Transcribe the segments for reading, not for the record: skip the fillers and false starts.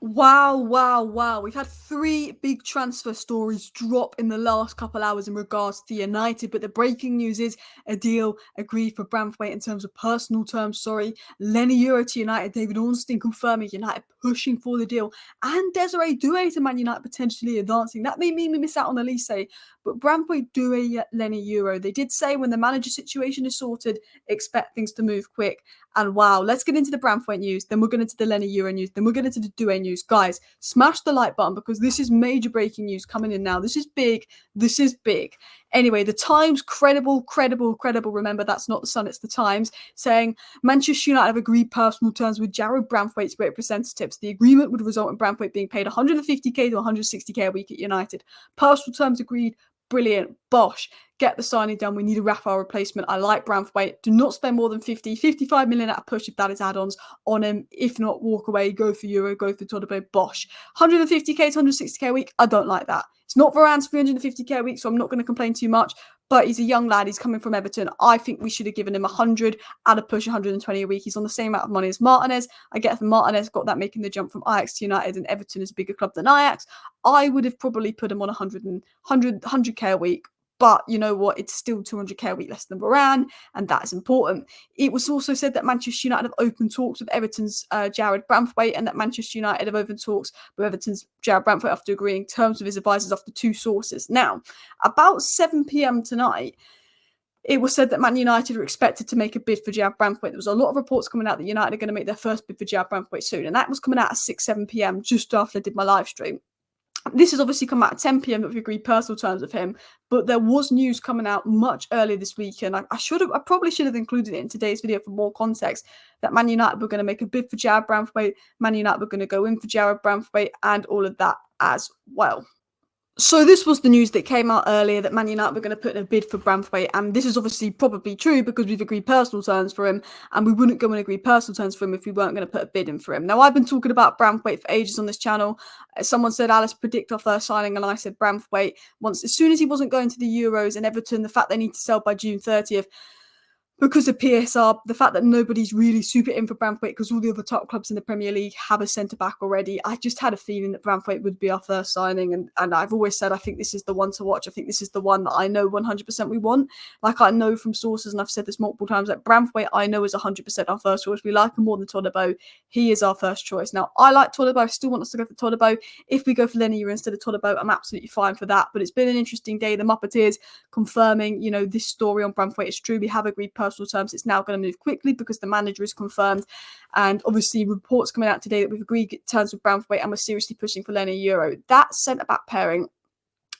Wow, wow, wow. We've had three big transfer stories drop in the last couple hours in regards to United, but the breaking news is a deal agreed for Branthwaite in terms of personal terms, Leny Yoro to United, David Ornstein confirming United pushing for the deal, and Desiree Doue to Man United potentially advancing. That made me miss out on Olise, but Branthwaite, Doue, Leny Yoro. They did say when the manager situation is sorted, expect things to move quick. And wow, let's get into the Branthwaite news, then we'll get into the Leny Yoro news, then we'll get into the Doue news. Guys, smash the like button because this is major breaking news coming in now. This is big. This is big. Anyway, the Times, credible. Remember, that's not the Sun, it's the Times, saying Manchester United have agreed personal terms with Jarrad Branthwaite's representatives. The agreement would result in Branthwaite being paid 150k to 160k a week at United. Personal terms agreed. Brilliant. Bosh. Get the signing done. We need a Rafael replacement. I like Branthwaite. Do not spend more than 55 million at a push if that is add-ons on him. If not, walk away. Go for Euro. Go for Todibo. Bosh. 150k to 160k a week. I don't like that. It's not Varane's 350k a week, so I'm not going to complain too much. But he's a young lad. He's coming from Everton. I think we should have given him 100 at a push, 120 a week. He's on the same amount of money as Martinez. I get that Martinez got that making the jump from Ajax to United, and Everton is a bigger club than Ajax. I would have probably put him on 100k a week. But you know what? It's still 200k a week less than Varane, and that is important. It was also said that Manchester United have opened talks with Everton's Jarrad Branthwaite, and that Manchester United have opened talks with Everton's Jarrad Branthwaite after agreeing terms with his advisors after two sources. Now, about 7 p.m. tonight, it was said that Man United are expected to make a bid for Jarrad Branthwaite. There was a lot of reports coming out that United are going to make their first bid for Jarrad Branthwaite soon, and that was coming out at 7 p.m. just after I did my live stream. This has obviously come out at 10 p.m. that we've agreed personal terms with him, but there was news coming out much earlier this week, and I probably should have included it in today's video for more context, that Man United were going to make a bid for Jarrad Branthwaite, Man United were going to go in for Jarrad Branthwaite, and all of that as well. So this was the news that came out earlier, that Man United were going to put in a bid for Branthwaite, and this is obviously probably true because we've agreed personal terms for him, and we wouldn't go and agree personal terms for him if we weren't going to put a bid in for him. Now, I've been talking about Branthwaite for ages on this channel. Someone said, Alice, predict our first signing, and I said Branthwaite. As soon as he wasn't going to the Euros and Everton, the fact they need to sell by June 30th, because of PSR, the fact that nobody's really super in for Branthwaite because all the other top clubs in the Premier League have a centre-back already, I just had a feeling that Branthwaite would be our first signing, and I've always said I think this is the one to watch. I think this is the one that I know 100% we want. Like, I know from sources, and I've said this multiple times, that Branthwaite I know is 100% our first choice. We like him more than Todibo. He is our first choice. Now, I like Todibo. I still want us to go for Todibo. If we go for Leny Yoro instead of Todibo, I'm absolutely fine for that. But it's been an interesting day. The Muppeteers confirming, this story on Branthwaite is true. We have agreed personal terms. It's now going to move quickly because the manager is confirmed, and obviously reports coming out today that we've agreed terms with Branthwaite and we're seriously pushing for Leny Yoro. That centre-back pairing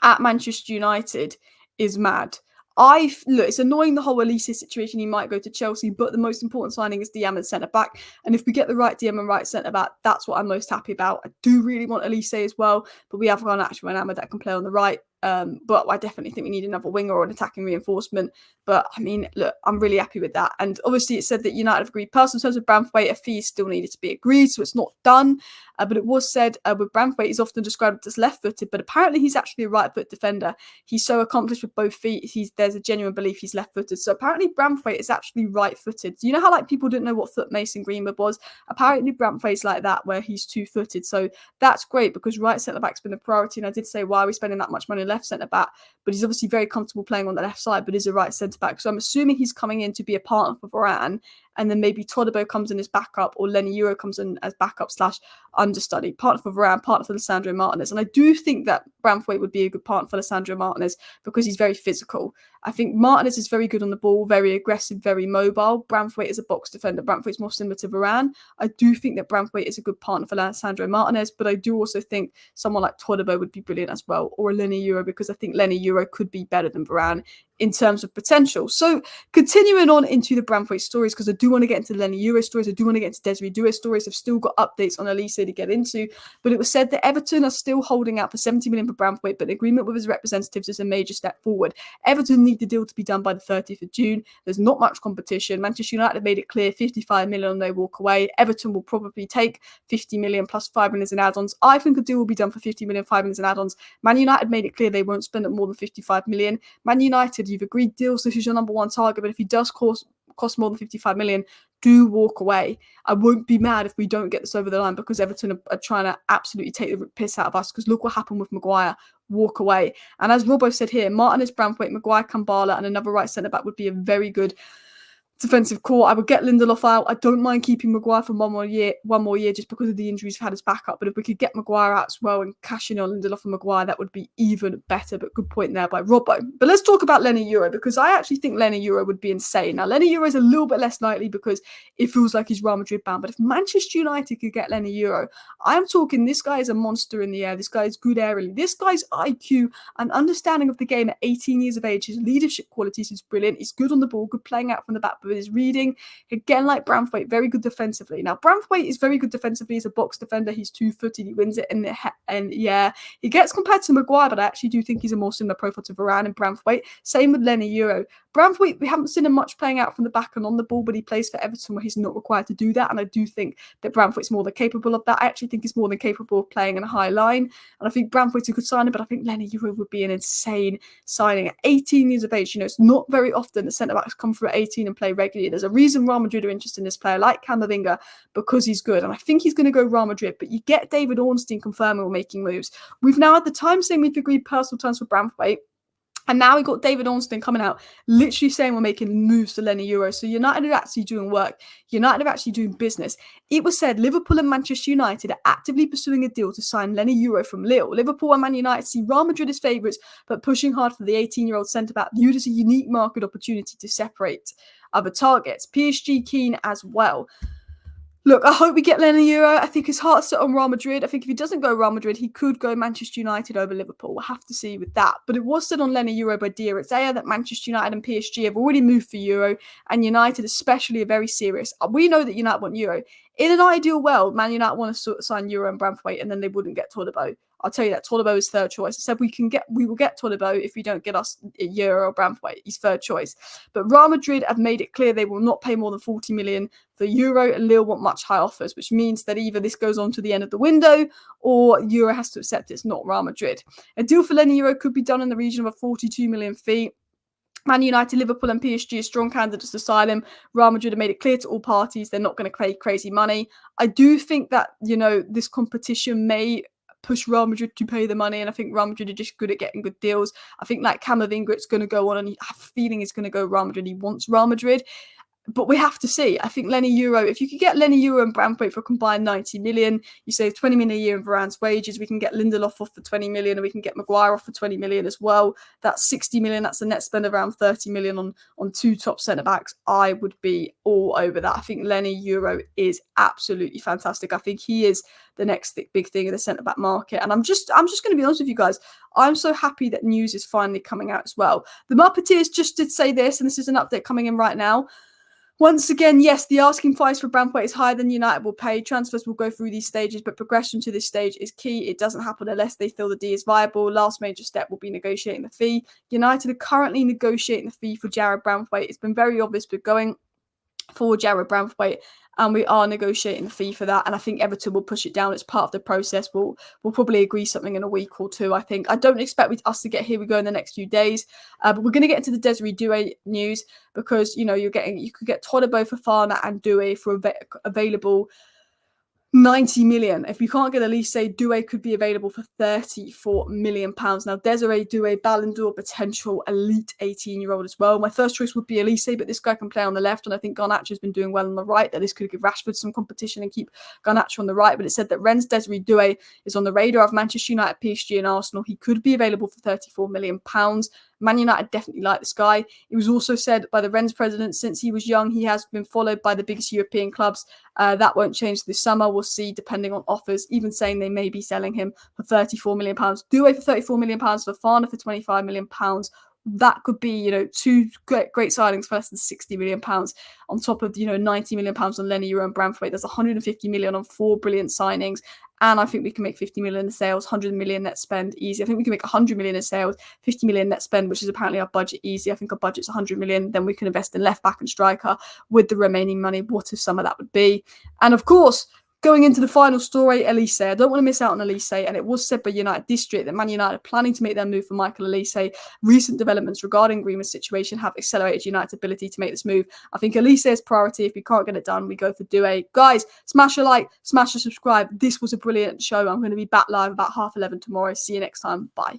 at Manchester United is mad. Look, it's annoying, the whole Olise situation. He might go to Chelsea, but the most important signing is DM and centre-back. And if we get the right DM and right centre-back, that's what I'm most happy about. I do really want Olise as well, but we have got an actual Ahmed that can play on the right. But I definitely think we need another winger or an attacking reinforcement. But I mean, look, I'm really happy with that. And obviously it said that United have agreed personal terms with Branthwaite. A fee still needed to be agreed, so it's not done. But it was said with Branthwaite, he's often described as left-footed, but apparently he's actually a right-foot defender. He's so accomplished with both feet, there's a genuine belief he's left-footed. So apparently Branthwaite is actually right-footed. You know how people didn't know what foot Mason Greenwood was? Apparently Branthwaite's like that, where he's two-footed. So that's great because right centre-back's been the priority. And I did say, why are we spending that much money on left centre-back? But he's obviously very comfortable playing on the left side, but is a right centre-back. So I'm assuming he's coming in to be a partner for Varane, and then maybe Todibo comes in as backup, or Leny Yoro comes in as backup / understudy, partner for Varane, partner for Lisandro Martinez. And I do think that Branthwaite would be a good partner for Lisandro Martinez because he's very physical. I think Martinez is very good on the ball, very aggressive, very mobile. Branthwaite is a box defender. Branthwaite's more similar to Varane. I do think that Branthwaite is a good partner for Lisandro Martinez, but I do also think someone like Todibo would be brilliant as well, or a Leny Yoro, because I think Leny Yoro could be better than Varane in terms of potential. So continuing on into the Branthwaite stories, because I do want to get into the Leny Yoro stories, I do want to get into Desiree Doue stories. I've still got updates on Olise to get into, but it was said that Everton are still holding out for 70 million for Branthwaite, but an agreement with his representatives is a major step forward. Everton need the deal to be done by the 30th of June. There's not much competition. Manchester United have made it clear 55 million they walk away. Everton will probably take 50 million plus 5 million in add-ons. I think a deal will be done for 50 million, 5 million in add-ons. Man United made it clear they won't spend more than 55 million. Man United, you've agreed deals. This is your number one target, but if he does cause cost more than 55 million, do walk away. I won't be mad if we don't get this over the line, because Everton are trying to absolutely take the piss out of us, because look what happened with Maguire. Walk away. And as Robbo said here, Martinez, Branthwaite, Maguire, Kambala, and another right centre-back would be a very good defensive core. I would get Lindelof out. I don't mind keeping Maguire for one more year just because of the injuries we've had as backup. But if we could get Maguire out as well and cash in on Lindelof and Maguire, that would be even better. But good point there by Robbo. But let's talk about Leny Yoro, because I actually think Leny Yoro would be insane. Now, Leny Yoro is a little bit less likely because it feels like he's Real Madrid bound. But if Manchester United could get Leny Yoro, I'm talking this guy is a monster in the air. This guy is good aerially. This guy's IQ and understanding of the game at 18 years of age, his leadership qualities is brilliant. He's good on the ball, good playing out from the back, but his reading, again, like Branthwaite, very good defensively. Now, Branthwaite is very good defensively as a box defender. He's 2-footed. He wins it and yeah, he gets compared to Maguire, but I actually do think he's a more similar profile to Varane and Branthwaite. Same with Leny Yoro. Branthwaite, we haven't seen him much playing out from the back and on the ball, but he plays for Everton where he's not required to do that. And I do think that Branthwaite's more than capable of that. I actually think he's more than capable of playing in a high line. And I think Branthwaite's a good signing, but I think Leny Yoro would be an insane signing at 18 years of age. You know, it's not very often that centre-backs come through at 18 and play regularly. There's a reason Real Madrid are interested in this player like Camavinga, because he's good. And I think he's going to go Real Madrid. But you get David Ornstein confirming we're making moves. We've now had the time saying we've agreed personal terms for Branthwaite. And now we got David Ornstein coming out, literally saying we're making moves to Leny Yoro. So United are actually doing work. United are actually doing business. It was said Liverpool and Manchester United are actively pursuing a deal to sign Leny Yoro from Lille. Liverpool and Man United see Real Madrid as favourites, but pushing hard for the 18-year-old centre-back, viewed as a unique market opportunity to separate other targets. PSG keen as well. Look, I hope we get Leny Yoro. I think his heart's set on Real Madrid. I think if he doesn't go Real Madrid, he could go Manchester United over Liverpool. We'll have to see with that. But it was said on Leny Yoro by Jarrad Branthwaite that Manchester United and PSG have already moved for Euro, and United especially are very serious. We know that United want Euro. In an ideal world, Man United want to sign Yoro and Branthwaite, and then they wouldn't get Todibo. I'll tell you that Todibo is third choice. I said we will get Todibo if we don't get us Yoro or Branthwaite. He's third choice. But Real Madrid have made it clear they will not pay more than 40 million for Euro, and Lille want much higher offers, which means that either this goes on to the end of the window or Euro has to accept it's not Real Madrid. A deal for Leny Yoro could be done in the region of a 42 million fee. Man United, Liverpool and PSG are strong candidates to sign him. Real Madrid have made it clear to all parties they're not going to pay crazy money. I do think that, you know, this competition may push Real Madrid to pay the money, and I think Real Madrid are just good at getting good deals. I think like Camavinga, it's going to go on, and I have a feeling it's going to go Real Madrid. He wants Real Madrid. But we have to see. I think Leny Yoro, if you could get Leny Yoro and Branthwaite for a combined 90 million, you save 20 million a year in Varane's wages. We can get Lindelof off for 20 million, and we can get Maguire off for 20 million as well. That's 60 million. That's a net spend of around 30 million on two top centre-backs. I would be all over that. I think Leny Yoro is absolutely fantastic. I think he is the next big thing in the centre-back market. And I'm just going to be honest with you guys. I'm so happy that news is finally coming out as well. The Muppeteers just did say this, and this is an update coming in right now. Once again, yes, the asking price for Branthwaite is higher than United will pay. Transfers will go through these stages, but progression to this stage is key. It doesn't happen unless they feel the deal is viable. Last major step will be negotiating the fee. United are currently negotiating the fee for Jarrad Branthwaite. It's been very obvious, but going for Jarrad Branthwaite, and we are negotiating the fee for that. And I think Everton will push it down. It's part of the process. We'll probably agree something in a week or two, I think. I don't expect us to get here we go in the next few days. But we're going to get into the Desiree Doue news, because, you know, you could get Todibo, Fofana and Doue for available 90 million. If you can't get Olise, Doue could be available for 34 million pounds. Now, Desiree Doue, Ballon d'Or potential, elite 18-year-old as well. My first choice would be Olise, but this guy can play on the left, and I think Garnacho's been doing well on the right. That this could give Rashford some competition and keep Garnacho on the right. But it said that Rennes Desiree Doue is on the radar of Manchester United, PSG, and Arsenal. He could be available for 34 million pounds. Man United definitely like this guy. It was also said by the Rennes president, since he was young, he has been followed by the biggest European clubs. That won't change this summer. We'll see, depending on offers, even saying they may be selling him for 34 million pounds. Doue for 34 million pounds, Fofana for 25 million pounds. That could be, you know, two great signings for less than 60 million pounds, on top of, you know, 90 million pounds on Leny Yoro and Branthwaite. There's 150 million on 4 brilliant signings. And I think we can make 50 million in sales, 100 million net spend easy. I think we can make 100 million in sales, 50 million net spend, which is apparently our budget easy. I think our budget's 100 million. Then we can invest in left back and striker with the remaining money. What if some of that would be? And of course, Going into the final story, Olise. I don't want to miss out on Olise, and it was said by United District that Man United are planning to make their move for Michael Olise. Recent developments regarding Greenwood's situation have accelerated United's ability to make this move. I think Olise is priority. If we can't get it done, we go for Doue. Guys, smash a like, smash a subscribe. This was a brilliant show. I'm going to be back live about 11:30 tomorrow. See you next time. Bye.